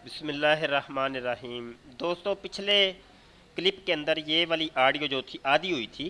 بسم اللہ الرحمن الرحیم۔ دوستو، پچھلے کلپ کے اندر یہ والی آڈیو جو تھی آدھی ہوئی تھی،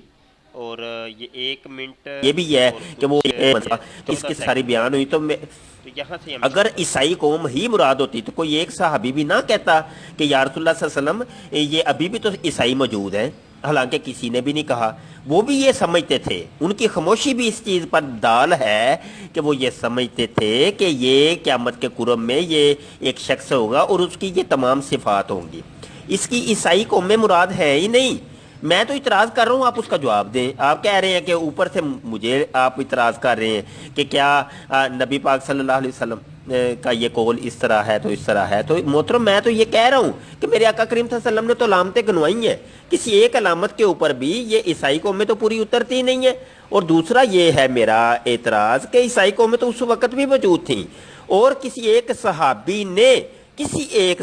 اور یہ 1 منٹ یہ بھی ہے اور کہ وہ کچھ تو اس 14 کی ساری سیکنڈ بیان ہوئی تو تو یہاں سے ہم اگر شروع کریں گے۔ عیسائی قوم ہی مراد ہوتی تو کوئی ایک صحابی بھی نہ کہتا کہ یا رسول اللہ صلی اللہ علیہ وسلم یہ ابھی بھی تو عیسائی موجود ہیں، حالانکہ کسی نے بھی نہیں کہا۔ وہ بھی یہ سمجھتے تھے، ان کی خاموشی بھی اس چیز پر دال ہے کہ وہ یہ سمجھتے تھے کہ یہ قیامت کے قرب میں یہ ایک شخص ہوگا اور اس کی یہ تمام صفات ہوں گی۔ اس کی عیسائی قوم میں مراد ہے ہی نہیں۔ میں تو اعتراض کر رہا ہوں، آپ اس کا جواب دیں۔ آپ کہہ رہے ہیں کہ اوپر سے مجھے آپ اعتراض کر رہے ہیں کہ کیا نبی پاک صلی اللہ علیہ وسلم کا یہ قول اس طرح ہے تو اس طرح ہے۔ تو محترم، میں تو یہ کہہ رہا ہوں کہ میرے آقا کریم صلی اللہ علیہ وسلم نے تو علامتیں گنوائی ہیں، کسی ایک علامت کے اوپر بھی یہ عیسائی قوم میں تو پوری اترتی ہی نہیں ہے۔ اور دوسرا یہ ہے میرا اعتراض کہ عیسائی قوم میں تو اس وقت بھی موجود تھیں، اور کسی ایک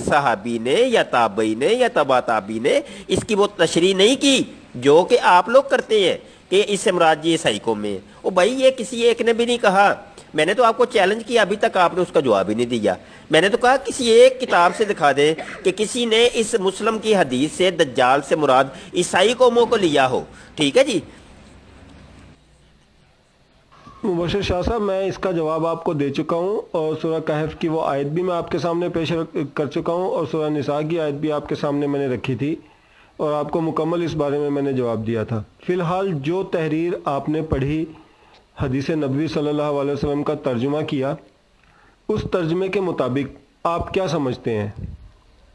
صحابی نے یا تابعی نے یا تبع تابعی نے اس کی وہ تشریح نہیں کی جو کہ آپ لوگ کرتے ہیں کہ اس سے مراد یہ عیسائی قوم میں ہے۔ او بھائی، یہ کسی ایک نے بھی نہیں کہا۔ میں نے تو آپ کو چیلنج کیا، ابھی تک آپ نے اس کا جواب ہی نہیں دیا۔ میں نے تو کہا کسی ایک کتاب سے دکھا دیں کہ کسی نے اس مسلم کی حدیث سے دجال سے مراد عیسائی قوموں کو لیا ہو۔ ٹھیک ہے جی۔ مبشر شاہ صاحب، میں اس کا جواب آپ کو دے چکا ہوں، اور سورہ کہف کی وہ آیت بھی میں آپ کے سامنے پیش کر چکا ہوں، اور سورہ نساء کی آیت بھی آپ کے سامنے میں نے رکھی تھی، اور آپ کو مکمل اس بارے میں نے جواب دیا تھا۔ فی الحال جو تحریر آپ نے پڑھی، حدیث نبوی صلی اللہ علیہ وسلم کا ترجمہ کیا، اس ترجمے کے مطابق آپ کیا سمجھتے ہیں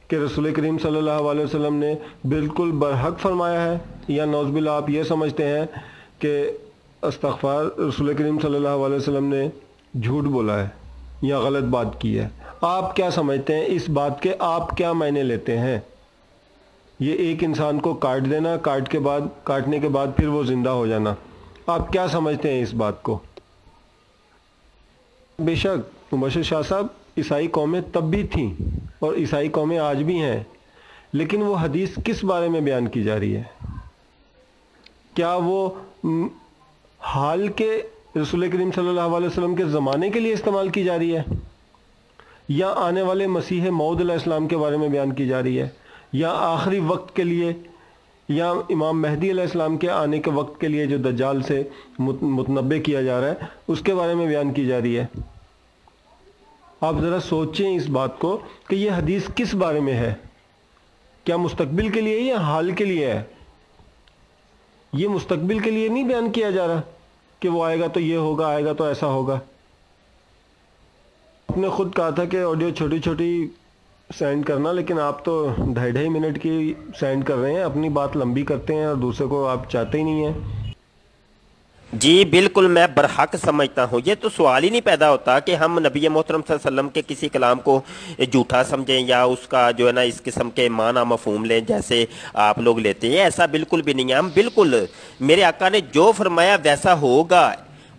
کہ رسول کریم صلی اللہ علیہ وسلم نے بالکل برحق فرمایا ہے، یا نعوذ باللہ آپ یہ سمجھتے ہیں کہ استغفار، رسول کریم صلی اللہ علیہ وسلم نے جھوٹ بولا ہے یا غلط بات کی ہے؟ آپ کیا سمجھتے ہیں اس بات کے؟ آپ کیا معنی لیتے ہیں؟ یہ ایک انسان کو کاٹ دینا، کاٹنے کے بعد پھر وہ زندہ ہو جانا، آپ کیا سمجھتے ہیں اس بات کو؟ بے شک مبشر شاہ صاحب، عیسائی قومیں تب بھی تھیں اور عیسائی قومیں آج بھی ہیں، لیکن وہ حدیث کس بارے میں بیان کی جا رہی ہے؟ کیا وہ حال کے رسول کریم صلی اللہ علیہ وسلم کے زمانے کے لیے استعمال کی جا رہی ہے، یا آنے والے مسیح موعود علیہ السلام کے بارے میں بیان کی جا رہی ہے، یا آخری وقت کے لیے، یا امام مہدی علیہ السلام کے آنے کے وقت کے لیے جو دجال سے متنبع کیا جا رہا ہے اس کے بارے میں بیان کی جا رہی ہے؟ آپ ذرا سوچیں اس بات کو کہ یہ حدیث کس بارے میں ہے؟ کیا مستقبل کے لیے یا حال کے لیے ہے؟ یہ مستقبل کے لیے نہیں بیان کیا جا رہا کہ وہ آئے گا تو یہ ہوگا، آئے گا تو ایسا ہوگا۔ آپ نے خود کہا تھا کہ آڈیو چھوٹی چھوٹی سینڈ کرنا، لیکن آپ تو 2.5 منٹ کی سینڈ کر رہے ہیں، اپنی بات لمبی کرتے ہیں اور دوسرے کو آپ چاہتے ہی نہیں ہیں۔ جی بالکل، میں برحق سمجھتا ہوں۔ یہ تو سوال ہی نہیں پیدا ہوتا کہ ہم نبی محترم صلی اللہ علیہ وسلم کے کسی کلام کو جھوٹا سمجھیں یا اس کا جو ہے نا اس قسم کے معنی مفہوم لیں جیسے آپ لوگ لیتے ہیں۔ ایسا بالکل بھی نہیں ہے۔ ہم بالکل میرے آقا نے جو فرمایا ویسا ہوگا،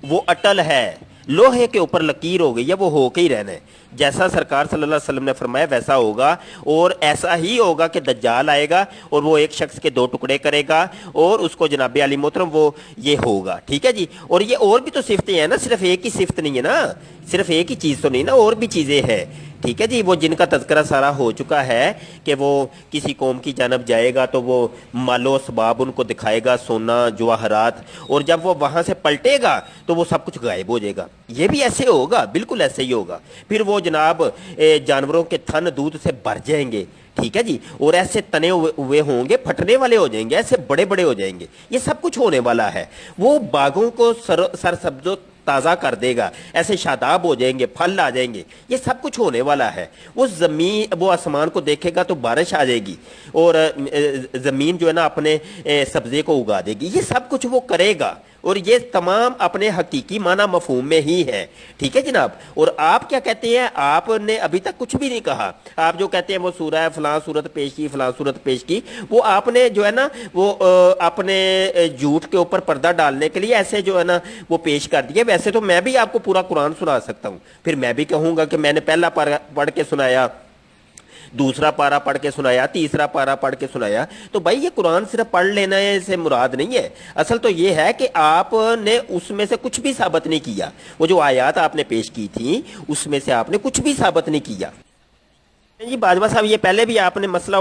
وہ اٹل ہے، لوہے کے اوپر لکیر ہو گئی ہے، وہ ہو کے ہی رہنا ہے۔ جیسا سرکار صلی اللہ علیہ وسلم نے فرمایا ویسا ہوگا، اور ایسا ہی ہوگا کہ دجال آئے گا اور وہ ایک شخص کے 2 ٹکڑے کرے گا، اور اس کو جناب علی محترم وہ یہ ہوگا۔ ٹھیک ہے جی۔ اور یہ اور بھی تو صفتیں ہیں نا، صرف ایک ہی صفت نہیں ہے نا، صرف ایک ہی چیز تو نہیں نا، اور بھی چیزیں ہیں۔ ٹھیک ہے جی۔ وہ جن کا تذکرہ سارا ہو چکا ہے کہ وہ کسی قوم کی جانب جائے گا تو وہ مال و اسباب ان کو دکھائے گا، سونا جواہرات، اور جب وہ وہاں سے پلٹے گا تو وہ سب کچھ غائب ہو جائے گا۔ یہ بھی ایسے ہوگا، بالکل ایسے ہی ہوگا۔ پھر وہ جناب جانوروں کے تھن دودھ سے بھر جائیں گے۔ ٹھیک ہے جی۔ اور ایسے تنے ہوئے ہوں گے، پھٹنے والے ہو جائیں گے، ایسے بڑے بڑے ہو جائیں گے۔ یہ سب کچھ ہونے والا ہے۔ وہ باغوں کو سرسبز و تازہ کر دے گا، ایسے شاداب ہو جائیں گے، پھل آ جائیں گے۔ یہ سب کچھ ہونے والا ہے۔ وہ آسمان کو دیکھے گا تو بارش آ جائے گی، اور زمین جو ہے نا اپنے سبزے کو اگا دے گی۔ یہ سب کچھ وہ کرے گا، اور یہ تمام اپنے حقیقی معنی مفہوم میں ہی ہے۔ ٹھیک ہے جناب۔ اور آپ کیا کہتے ہیں؟ آپ نے ابھی تک کچھ بھی نہیں کہا۔ آپ جو کہتے ہیں وہ سورہ فلاں صورت پیش کی، فلاں صورت پیش کی، وہ آپ نے جو ہے نا وہ اپنے جھوٹ کے اوپر پردہ ڈالنے کے لیے ایسے جو ہے نا وہ پیش کر دیے۔ ویسے تو میں بھی آپ کو پورا قرآن سنا سکتا ہوں، پھر میں بھی کہوں گا کہ میں نے پہلا پڑھ کے سنایا، دوسرا پارا پڑھ کے سنایا، تیسرا پارا پڑھ کے سنایا۔ تو بھائی یہ قرآن صرف پڑھ لینا ہے سے مراد نہیں ہے۔ اصل تو یہ ہے کہ آپ نے اس میں سے کچھ بھی ثابت نہیں کیا۔ وہ جو آیات آپ نے پیش کی تھی اس میں سے آپ نے کچھ بھی ثابت نہیں کیا۔ جی باجوہ صاحب یہ پہلے بھی آپ نے مسئلہ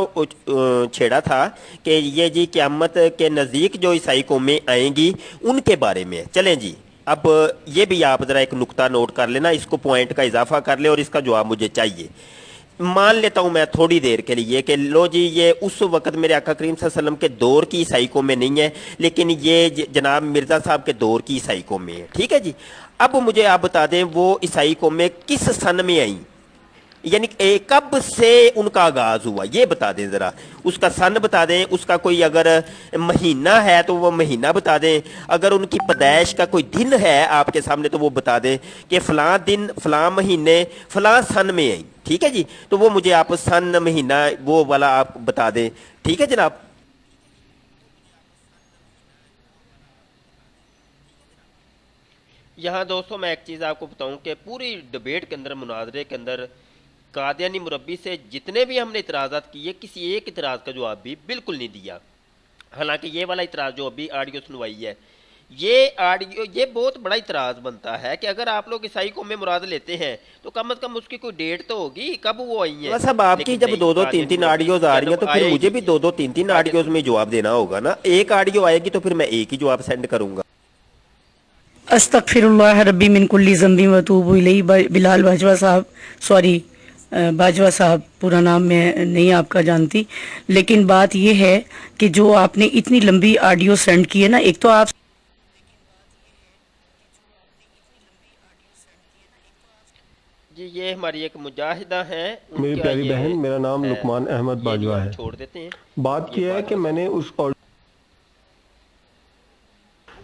چھیڑا تھا کہ یہ جی قیامت کے نزدیک جو عیسائی قومیں آئیں گی ان کے بارے میں چلیں جی اب یہ بھی آپ ذرا ایک نقطہ نوٹ کر لینا اس کو پوائنٹ کا اضافہ کر لیں اور اس کا جواب مجھے چاہیے مان لیتا ہوں میں تھوڑی دیر کے لیے کہ لو جی یہ اس وقت میرے آقا کریم صلی اللہ علیہ وسلم کے دور کی عیسائی قومیں نہیں ہیں لیکن یہ جناب مرزا صاحب کے دور کی عیسائی قومیں ہیں ٹھیک ہے جی اب مجھے آپ بتا دیں وہ عیسائی قومیں کس سن میں آئیں یعنی کب سے ان کا آغاز ہوا یہ بتا دیں ذرا اس کا سن بتا دیں اس کا کوئی اگر مہینہ ہے تو وہ مہینہ بتا دیں اگر ان کی پیدائش کا کوئی دن ہے آپ کے سامنے تو وہ بتا دیں کہ فلاں دن فلاں مہینے فلاں سن میں آئیں ٹھیک ہے جی تو وہ مجھے آپ سن مہینہ وہ والا آپ بتا دیں ٹھیک ہے جناب یہاں دوستوں میں ایک چیز آپ کو بتاؤں کہ پوری ڈبیٹ کے اندر مناظرے کے اندر قادیانی مربی سے جتنے بھی ہم نے اعتراضات کیے کسی ایک اعتراض کا جواب بھی بالکل نہیں دیا حالانکہ یہ والا اعتراض جو ابھی آڈیو سنوائی ہے یہ بہت بڑا اعتراض بنتا ہے کہ اگر آپ لوگ عیسائی قوم میں مراد لیتے ہیں تو کم از کم اس کی کوئی ڈیٹ تو ہوگی کب وہ آئی ہیں صاحب آپ کی جب دو تین آڈیوز آ رہی ہیں تو پھر مجھے بھی دو تین آڈیوز میں جواب دینا ہوگا نا ایک آڈیو آئے گی تو پھر میں ایک ہی جواب سینڈ کروں گا استغفر اللہ ربی من کل ذنب و اتوب الیہ بلال باجوہ صاحب سوری باجوہ صاحب پورا نام میں نہیں آپ کا جانتی لیکن بات یہ ہے کہ جو آپ نے اتنی لمبی آڈیو سینڈ کی ہے نا ایک تو آپ جی یہ ہماری ایک مجاہدہ ہیں میری پیاری بہن میرا نام لقمان احمد باجوہ ہے چھوڑ دیتے ہیں بات کیا ہے کہ میں نے اس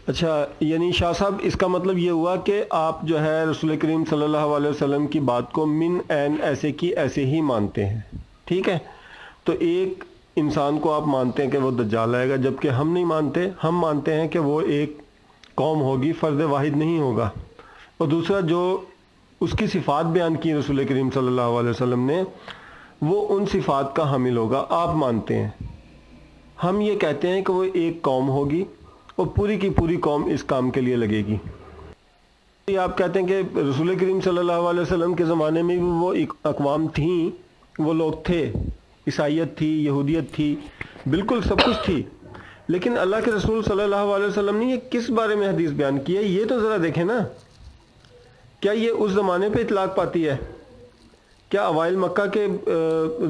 اچھا یعنی شاہ صاحب اس کا مطلب یہ ہوا کہ آپ جو ہے رسول کریم صلی اللہ علیہ وسلم کی بات کو من عین ایسے کی ایسے ہی مانتے ہیں ٹھیک ہے تو ایک انسان کو آپ مانتے ہیں کہ وہ دجال آئے گا جبکہ ہم نہیں مانتے ہم مانتے ہیں کہ وہ ایک قوم ہوگی فرد واحد نہیں ہوگا اور دوسرا جو اس کی صفات بیان کی رسول کریم صلی اللہ علیہ وسلم نے وہ ان صفات کا حامل ہوگا آپ مانتے ہیں ہم یہ کہتے ہیں کہ وہ ایک قوم ہوگی اور پوری کی پوری قوم اس کام کے لیے لگے گی آپ کہتے ہیں کہ رسول کریم صلی اللہ علیہ وسلم کے زمانے میں بھی وہ اقوام تھیں وہ لوگ تھے عیسائیت تھی یہودیت تھی بالکل سب کچھ تھی لیکن اللہ کے رسول صلی اللہ علیہ وسلم نے یہ کس بارے میں حدیث بیان کی ہے یہ تو ذرا دیکھیں نا کیا یہ اس زمانے پہ اطلاق پاتی ہے کیا اوائل مکہ کے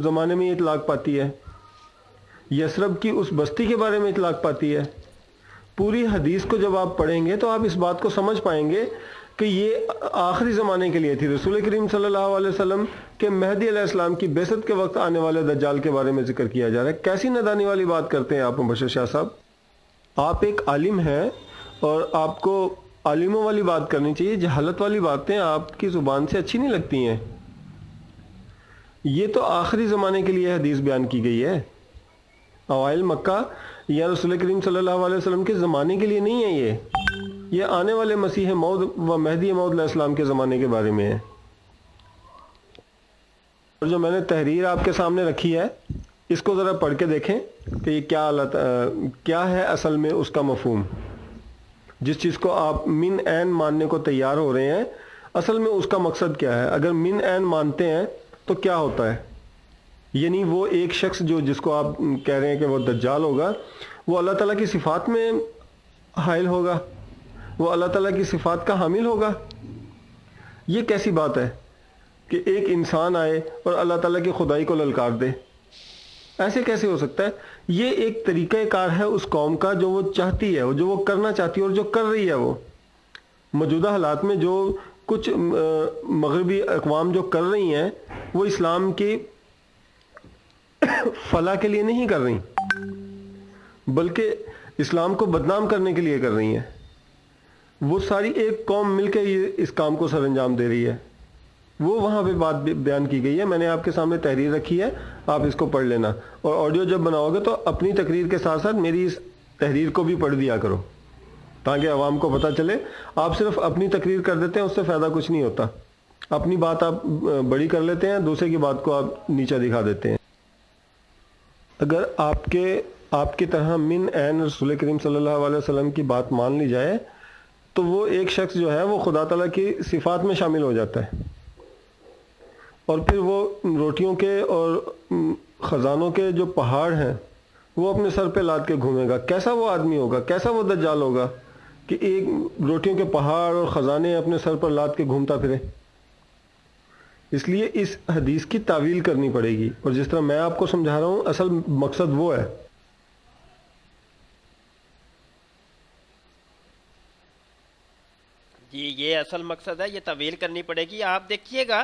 زمانے میں یہ اطلاق پاتی ہے یثرب کی اس بستی کے بارے میں اطلاق پاتی ہے پوری حدیث کو جب آپ پڑھیں گے تو آپ اس بات کو سمجھ پائیں گے کہ یہ آخری زمانے کے لیے تھی رسول کریم صلی اللہ علیہ وسلم کے مہدی علیہ السلام کی بعثت کے وقت آنے والے دجال کے بارے میں ذکر کیا جا رہا ہے کیسی نادانی والی بات کرتے ہیں آپ مبشر شاہ صاحب آپ ایک عالم ہیں اور آپ کو عالموں والی بات کرنی چاہیے جہالت والی باتیں آپ کی زبان سے اچھی نہیں لگتی ہیں یہ تو آخری زمانے کے لیے حدیث بیان کی گئی ہے اوائل مکہ یا رسول کریم صلی اللہ علیہ وسلم کے زمانے کے لیے نہیں ہے یہ آنے والے مسیح موعود و مہدی موعود علیہ السلام کے زمانے کے بارے میں ہے اور جو میں نے تحریر آپ کے سامنے رکھی ہے اس کو ذرا پڑھ کے دیکھیں کہ یہ کیا ہے اصل میں اس کا مفہوم جس چیز کو آپ من عین ماننے کو تیار ہو رہے ہیں اصل میں اس کا مقصد کیا ہے اگر من عین مانتے ہیں تو کیا ہوتا ہے یعنی وہ ایک شخص جس کو آپ کہہ رہے ہیں کہ وہ دجال ہوگا وہ اللہ تعالیٰ کی صفات میں حائل ہوگا وہ اللہ تعالیٰ کی صفات کا حامل ہوگا یہ کیسی بات ہے کہ ایک انسان آئے اور اللہ تعالیٰ کی خدائی کو للکار دے ایسے کیسے ہو سکتا ہے یہ ایک طریقہ کار ہے اس قوم کا جو وہ چاہتی ہے جو وہ کرنا چاہتی ہے اور جو کر رہی ہے وہ موجودہ حالات میں جو کچھ مغربی اقوام جو کر رہی ہیں وہ اسلام کی فلاح کے لیے نہیں کر رہی بلکہ اسلام کو بدنام کرنے کے لیے کر رہی ہیں وہ ساری ایک قوم مل کے اس کام کو سر انجام دے رہی ہے وہ وہاں پہ بات بیان کی گئی ہے میں نے آپ کے سامنے تحریر رکھی ہے آپ اس کو پڑھ لینا اور آڈیو جب بناؤ گے تو اپنی تقریر کے ساتھ ساتھ میری اس تحریر کو بھی پڑھ دیا کرو تاکہ عوام کو پتہ چلے آپ صرف اپنی تقریر کر دیتے ہیں اس سے فائدہ کچھ نہیں ہوتا اپنی بات آپ بڑی کر لیتے ہیں دوسرے کی بات کو آپ نیچا دکھا دیتے ہیں اگر آپ کی طرح من عین رسول کریم صلی اللہ علیہ وسلم کی بات مان لی جائے تو وہ ایک شخص جو ہے وہ خدا تعالیٰ کی صفات میں شامل ہو جاتا ہے اور پھر وہ روٹیوں کے اور خزانوں کے جو پہاڑ ہیں وہ اپنے سر پہ لاد کے گھومے گا. کیسا وہ آدمی ہوگا, کیسا وہ دجال ہوگا کہ ایک روٹیوں کے پہاڑ اور خزانے اپنے سر پر لاد کے گھومتا پھرے. اس لیے اس حدیث کی تعویل کرنی پڑے گی, اور جس طرح میں آپ کو سمجھا رہا ہوں اصل مقصد وہ ہے. جی یہ اصل مقصد ہے, یہ طویل کرنی پڑے گی. آپ دیکھیے گا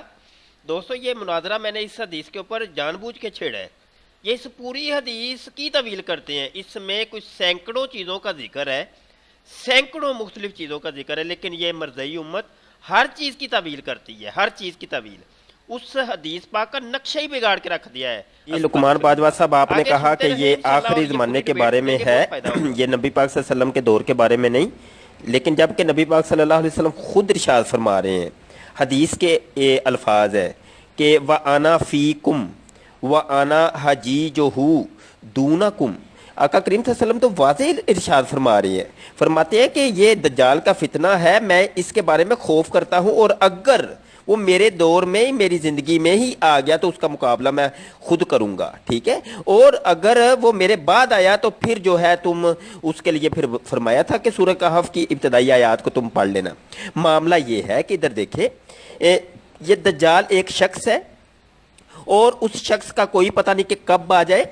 دوستو, یہ مناظرہ میں نے اس حدیث کے اوپر جان بوجھ کے چھیڑا ہے. یہ اس پوری حدیث کی طویل کرتے ہیں. اس میں کچھ سینکڑوں چیزوں کا ذکر ہے, سینکڑوں مختلف چیزوں کا ذکر ہے, لیکن یہ مرزئی امت ہر چیز کی طویل کرتی ہے, ہر چیز کی طویل. اس حدیث پاک کا نقشہ ہی بگاڑ کے رکھ دیا ہے. یہ لقمان باجوہ صاحب آپ نے آگے کہا سنتے کہ رہیں یہ انشاءاللہ, اور آخری یہ زمانے پوری کے بارے میں ڈیبیٹ ہے, دیکھیں بہت فائدہ ہوگا. یہ نبی پاک صلی اللہ علیہ وسلم کے دور کے بارے میں نہیں, لیکن جب کہ نبی پاک صلی اللہ علیہ وسلم خود ارشاد فرما رہے ہیں, حدیث کے الفاظ ہے کہ وَأَنَا فِيكُمْ وَأَنَا حَجِيجُهُ دُونَكُمْ. آقا کریم صلی اللہ علیہ وسلم تو واضح ارشاد فرما رہے ہیں, فرماتے ہیں کہ یہ دجال کا فتنہ ہے, میں اس کے بارے میں خوف کرتا ہوں, اور اگر وہ میرے دور میں میری زندگی میں ہی آ گیا تو اس کا مقابلہ میں خود کروں گا, ٹھیک ہے, اور اگر وہ میرے بعد آیا تو پھر جو ہے تم اس کے لیے پھر فرمایا تھا کہ سورہ کہف کی ابتدائی آیات کو تم پڑھ لینا. معاملہ یہ ہے کہ ادھر دیکھیں, یہ دجال ایک شخص ہے, اور اس شخص کا کوئی پتہ نہیں کہ کب آ جائے,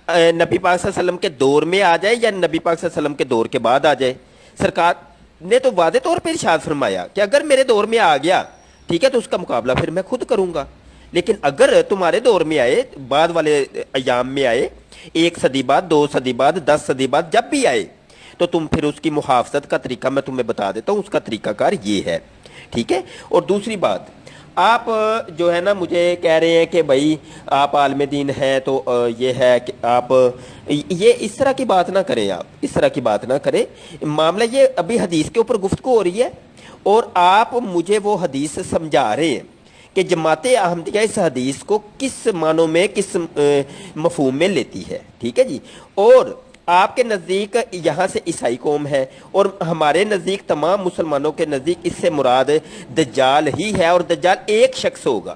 نبی پاک صلی اللہ علیہ وسلم کے دور میں آ جائے یا نبی پاک صلی اللہ علیہ وسلم کے دور کے بعد آ جائے. سرکار نے تو واضح طور پہ ارشاد فرمایا کہ اگر میرے دور میں آ گیا, ٹھیک ہے, تو اس کا مقابلہ پھر میں خود کروں گا, لیکن اگر تمہارے دور میں آئے, بعد والے ایام میں آئے, 1 صدی بعد, 2 صدی بعد, 10 صدی بعد, جب بھی آئے تو تم پھر اس کی محافظت کا طریقہ میں تمہیں بتا دیتا ہوں, اس کا طریقہ کار یہ ہے, ٹھیک ہے. اور دوسری بات, آپ جو ہے نا مجھے کہہ رہے ہیں کہ بھائی آپ عالم دین ہیں, تو یہ ہے کہ آپ یہ اس طرح کی بات نہ کریں, آپ اس طرح کی بات نہ کریں. معاملہ یہ ابھی حدیث کے اوپر گفتگو ہو رہی ہے, اور آپ مجھے وہ حدیث سمجھا رہے ہیں کہ جماعت احمدیہ اس حدیث کو کس معنوں میں, کس مفہوم میں لیتی ہے, ٹھیک ہے جی. اور آپ کے نزدیک یہاں سے عیسائی قوم ہے, اور ہمارے نزدیک تمام مسلمانوں کے نزدیک اس سے مراد دجال ہی ہے, اور دجال ایک شخص ہوگا,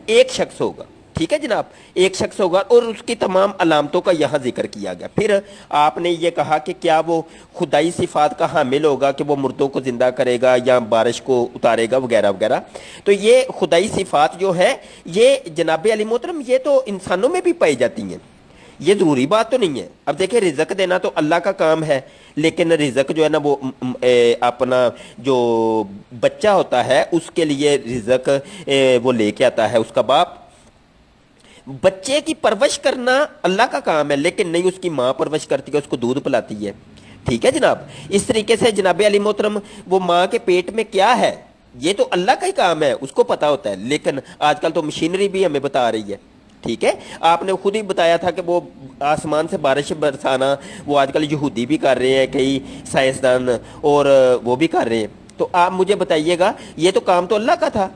ایک شخص ہوگا, ٹھیک ہے جناب, ایک شخص ہوگا, اور اس کی تمام علامتوں کا یہاں ذکر کیا گیا. پھر آپ نے یہ کہا کہ کیا وہ خدائی صفات کا حامل ہوگا کہ وہ مردوں کو زندہ کرے گا یا بارش کو اتارے گا وغیرہ وغیرہ. تو یہ خدائی صفات جو ہے یہ جناب علی محترم یہ تو انسانوں میں بھی پائی جاتی ہیں, یہ ضروری بات تو نہیں ہے. اب دیکھیں رزق دینا تو اللہ کا کام ہے, لیکن رزق جو ہے نا وہ اپنا جو بچہ ہوتا ہے اس کے لیے رزق وہ لے کے آتا ہے اس کا باپ. بچے کی پرورش کرنا اللہ کا کام ہے, لیکن نہیں اس کی ماں پرورش کرتی ہے, اس کو دودھ پلاتی ہے, ٹھیک ہے جناب. اس طریقے سے جناب علی محترم وہ ماں کے پیٹ میں کیا ہے یہ تو اللہ کا ہی کام ہے, اس کو پتا ہوتا ہے, لیکن آج کل تو مشینری بھی ہمیں بتا رہی ہے, ٹھیک ہے. آپ نے خود ہی بتایا تھا کہ وہ آسمان سے بارش برسانا وہ آج کل یہودی بھی کر رہے ہیں, کئی سائنسدان اور وہ بھی کر رہے ہیں. تو آپ مجھے بتائیے گا یہ تو کام تو اللہ کا تھا.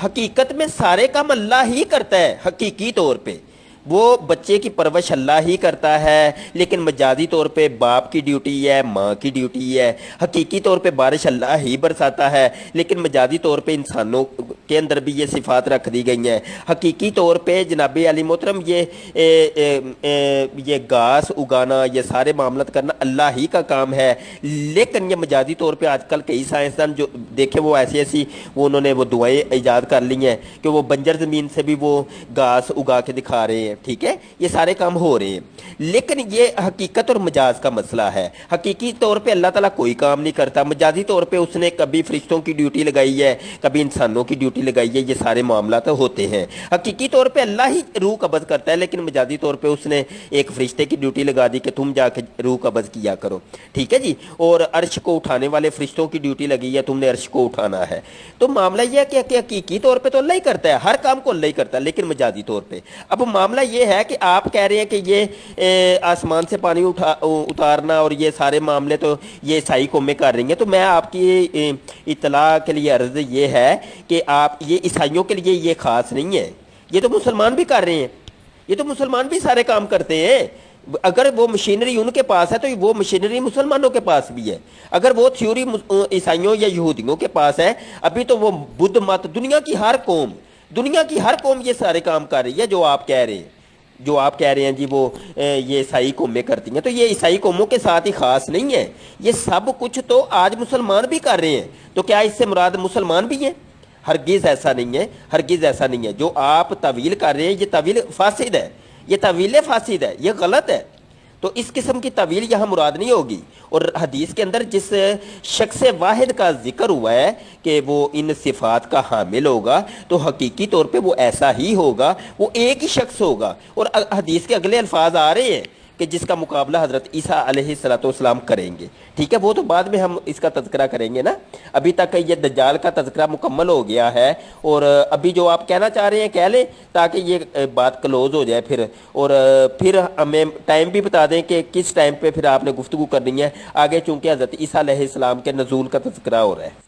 حقیقت میں سارے کام اللہ ہی کرتا ہے, حقیقی طور پہ وہ بچے کی پرورش اللہ ہی کرتا ہے, لیکن مجازی طور پہ باپ کی ڈیوٹی ہے, ماں کی ڈیوٹی ہے. حقیقی طور پہ بارش اللہ ہی برساتا ہے, لیکن مجازی طور پہ انسانوں کے اندر بھی یہ صفات رکھ دی گئی ہیں. حقیقی طور پہ جناب علی محترم یہ گھاس اگانا, یہ سارے معاملات کرنا اللہ ہی کا کام ہے, لیکن یہ مجازی طور پہ آج کل کئی سائنسدان جو دیکھیں وہ ایسی وہ انہوں نے وہ دعائیں ایجاد کر لی ہیں کہ وہ بنجر زمین سے بھی وہ گھاس اگا کے دکھا رہے ہیں, ٹھیک ہے. یہ سارے کام ہو رہے ہیں, لیکن یہ حقیقت اور مجاز کا مسئلہ ہے. حقیقی طور پہ اللہ تعالیٰ کوئی کام نہیں کرتا, مجازی طور پہ اس نے کبھی فرشتوں کی ڈیوٹی لگائی ہے, کبھی انسانوں کی ڈیوٹی لگائی ہے, یہ سارے معاملات ہوتے ہیں. حقیقی طور پہ اللہ ہی روح قبض کرتا ہے, لیکن مجازی طور پہ اس نے ایک فرشتے کی ڈیوٹی لگا دی کہ تم جا کے روح قبض کیا کرو, ٹھیک ہے جی. اور عرش کو اٹھانے والے فرشتوں کی ڈیوٹی لگی ہے, تم نے عرش کو اٹھانا ہے. تو معاملہ یہ ہے کہ حقیقی طور پہ تو اللہ ہی کرتا ہے, ہر کام کو اللہ ہی کرتا ہے, لیکن مجازی طور پہ. اب معاملہ یہ ہے کہ آپ کہہ رہے ہیں کہ یہ آسمان سے پانی اتارنا اور یہ سارے معاملے تو یہ عیسائی قومیں کر رہی ہیں. تو میں آپ کی اطلاع کے لیے عرض یہ ہے کہ آپ یہ عیسائیوں کے لیے یہ خاص نہیں ہے, یہ تو مسلمان بھی کر رہے ہیں, یہ تو مسلمان بھی سارے کام کرتے ہیں. اگر وہ مشینری ان کے پاس ہے تو وہ مشینری مسلمانوں کے پاس بھی ہے. اگر وہ تھیوری عیسائیوں یا یہودیوں کے پاس ہے, ابھی تو وہ بدھ مت دنیا کی ہر قوم دنیا کی ہر قوم یہ سارے کام کر رہی ہے جو آپ کہہ رہے ہیں، جو آپ کہہ رہے ہیں جی وہ یہ عیسائی قومیں کرتی ہیں، تو یہ عیسائی قوموں کے ساتھ ہی خاص نہیں ہے، یہ سب کچھ تو آج مسلمان بھی کر رہے ہیں، تو کیا اس سے مراد مسلمان بھی ہیں؟ ہرگز ایسا نہیں ہے، ہرگز ایسا نہیں ہے، جو آپ تعویل کر رہے ہیں یہ تعویل فاسد ہے، یہ تعویل فاسد ہے، یہ غلط ہے، تو اس قسم کی تعویل یہاں مراد نہیں ہوگی۔ اور حدیث کے اندر جس شخص واحد کا ذکر ہوا ہے کہ وہ ان صفات کا حامل ہوگا، تو حقیقی طور پہ وہ ایسا ہی ہوگا، وہ ایک ہی شخص ہوگا۔ اور حدیث کے اگلے الفاظ آ رہے ہیں کہ جس کا مقابلہ حضرت عیسیٰ علیہ السلام کریں گے، ٹھیک ہے، وہ تو بعد میں ہم اس کا تذکرہ کریں گے نا، ابھی تک یہ دجال کا تذکرہ مکمل ہو گیا ہے، اور ابھی جو آپ کہنا چاہ رہے ہیں کہہ لیں تاکہ یہ بات کلوز ہو جائے پھر، اور پھر ہمیں ٹائم بھی بتا دیں کہ کس ٹائم پہ پھر آپ نے گفتگو کرنی ہے آگے، چونکہ حضرت عیسیٰ علیہ السلام کے نزول کا تذکرہ ہو رہا ہے۔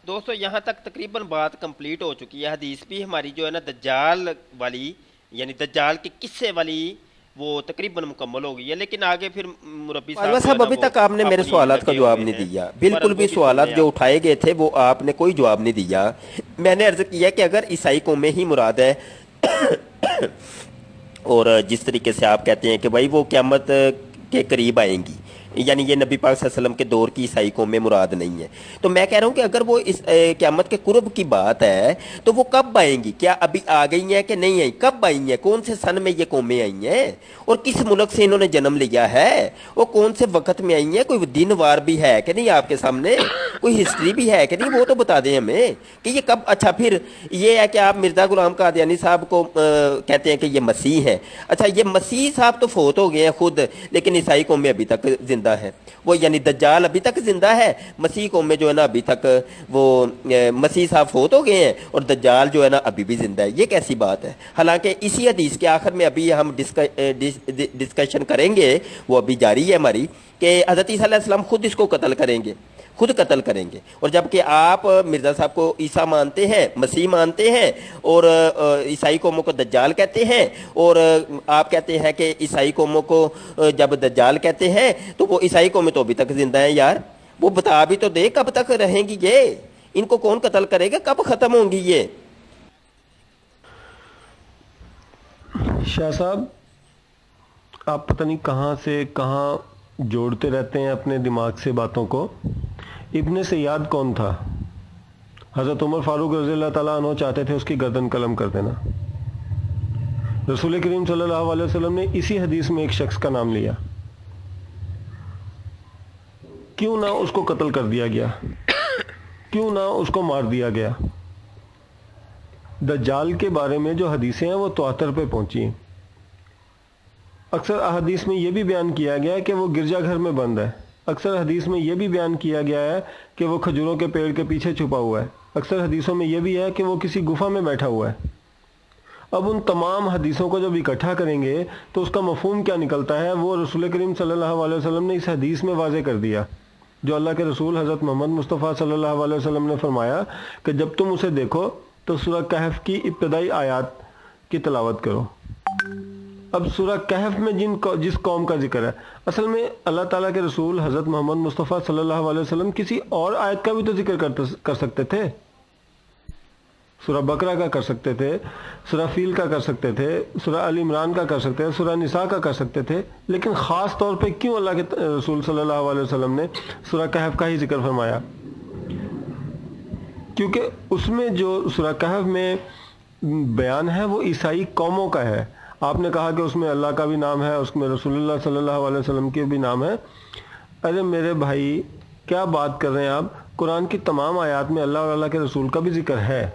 دوستو یہاں تک تقریباً بات کمپلیٹ ہو چکی ہے، حدیث بھی ہماری جو ہے نا دجال والی، یعنی دجال کے قصے والی، وہ تقریباً مکمل ہو گئی ہے، لیکن آگے پھر مربی باجوہ صاحب جو ہے صاحب نا ابھی وہ تک آپ نے میرے اپنی سوالات کا لگے جواب ہوئے نہیں ہیں، دیا، پر بالکل وہ بھی سوالات سنیں جو آپ۔ اٹھائے گئے تھے وہ آپ نے کوئی جواب نہیں دیا۔ میں نے عرض کیا کہ اگر عیسائی قومیں ہی مراد ہے اور جس طریقے سے آپ کہتے ہیں کہ بھائی وہ قیامت کے قریب آئیں گی، یعنی یہ نبی پاک صلی اللہ علیہ وسلم کے دور کی عیسائی قومیں مراد نہیں ہے، تو میں کہہ رہا ہوں کہ اگر وہ اس قیامت کے قرب کی بات ہے تو وہ کب آئیں گی؟ کیا ابھی آ گئی ہیں کہ نہیں آئیں؟ کب آئی ہیں؟ کون سے سن میں یہ قومیں آئی ہیں؟ اور کس ملک سے انہوں نے جنم لیا ہے؟ وہ کون سے وقت میں آئی ہیں؟ کوئی دن وار بھی ہے کہ نہیں آپ کے سامنے؟ کوئی ہسٹری بھی ہے کہ نہیں؟ وہ تو بتا دیں ہمیں کہ یہ کب۔ اچھا پھر یہ ہے کہ آپ مرزا غلام قادیانی صاحب کو کہتے ہیں کہ یہ مسیح ہے، اچھا یہ مسیح صاحب تو فوت ہو گئے ہیں خود، لیکن عیسائی قومیں ابھی تک زندہ ہے، وہ یعنی دجال ابھی تک زندہ ہے، مسیح قومیں جو ہے نا ابھی تک وہ مسیح صاحب فوت ہو گئے ہیں اور دجال جو ہے نا ابھی بھی زندہ ہے، یہ کیسی بات ہے؟ حالانکہ اسی حدیث کے آخر میں ابھی ہم ڈسکشن کریں گے، وہ ابھی جاری ہے ہماری، کہ حضرت عیسیٰ علیہ السلام خود اس کو قتل کریں گے، خود قتل کریں گے، اور جبکہ آپ مرزا صاحب کو عیسیٰ مانتے ہیں، مسیح مانتے ہیں، اور عیسائی قوموں کو دجال کہتے ہیں، اور آپ کہتے ہیں کہ عیسائی قوموں کو جب دجال کہتے ہیں تو وہ عیسائی قومیں تو ابھی تک زندہ ہیں یار، وہ بتا بھی تو دے کب تک رہیں گی یہ، ان کو کون قتل کرے گا، کب ختم ہوں گی یہ؟ شاہ صاحب آپ پتہ نہیں کہاں سے کہاں جوڑتے رہتے ہیں اپنے دماغ سے باتوں کو۔ ابن سیاد کون تھا؟ حضرت عمر فاروق رضی اللہ تعالیٰ عنہ چاہتے تھے اس کی گردن قلم کر دینا۔ رسول کریم صلی اللہ علیہ وسلم نے اسی حدیث میں ایک شخص کا نام لیا، کیوں نہ اس کو قتل کر دیا گیا، کیوں نہ اس کو مار دیا گیا؟ دجال کے بارے میں جو حدیثیں ہیں وہ تواتر پہ پہنچی ہیں۔ اکثر احادیث میں یہ بھی بیان کیا گیا ہے کہ وہ گرجا گھر میں بند ہے، اکثر حدیث میں یہ بھی بیان کیا گیا ہے کہ وہ کھجوروں کے پیڑ کے پیچھے چھپا ہوا ہے، اکثر حدیثوں میں یہ بھی ہے کہ وہ کسی گفا میں بیٹھا ہوا ہے۔ اب ان تمام حدیثوں کو جب اکٹھا کریں گے تو اس کا مفہوم کیا نکلتا ہے؟ وہ رسول کریم صلی اللہ علیہ وسلم نے اس حدیث میں واضح کر دیا، جو اللہ کے رسول حضرت محمد مصطفیٰ صلی اللہ علیہ وسلم نے فرمایا کہ جب تم اسے دیکھو تو سورہ کہف کی ابتدائی آیات کی تلاوت کرو۔ اب سورہ کہف میں جس قوم کا ذکر ہے، اصل میں اللہ تعالیٰ کے رسول حضرت محمد مصطفیٰ صلی اللہ علیہ وسلم کسی اور آیت کا بھی تو ذکر کر سکتے تھے، سورہ بقرہ کا کر سکتے تھے، سورہ فیل کا کر سکتے تھے، سورہ آل عمران کا کر سکتے تھے، سورہ نساء کا کر سکتے تھے، لیکن خاص طور پہ کیوں اللہ کے رسول صلی اللہ علیہ وسلم نے سورہ کہف کا ہی ذکر فرمایا؟ کیونکہ اس میں جو سورہ کہف میں بیان ہے وہ عیسائی قوموں کا ہے۔ آپ نے کہا کہ اس میں اللہ کا بھی نام ہے، اس میں رسول اللہ صلی اللہ علیہ وسلم کے بھی نام ہے۔ ارے میرے بھائی کیا بات کر رہے ہیں آپ؟ قرآن کی تمام آیات میں اللہ اور اللہ کے رسول کا بھی ذکر ہے،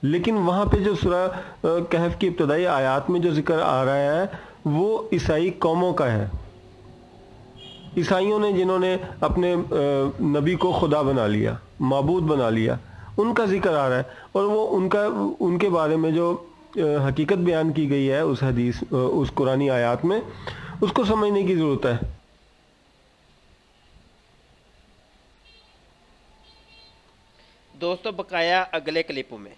لیکن وہاں پہ جو سورہ کہف کی ابتدائی آیات میں جو ذکر آ رہا ہے وہ عیسائی قوموں کا ہے، عیسائیوں نے جنہوں نے اپنے نبی کو خدا بنا لیا، معبود بنا لیا، ان کا ذکر آ رہا ہے، اور وہ ان کے بارے میں جو حقیقت بیان کی گئی ہے اس حدیث اس قرآنی آیات میں، اس کو سمجھنے کی ضرورت ہے۔ دوستو بقایا اگلے کلپوں میں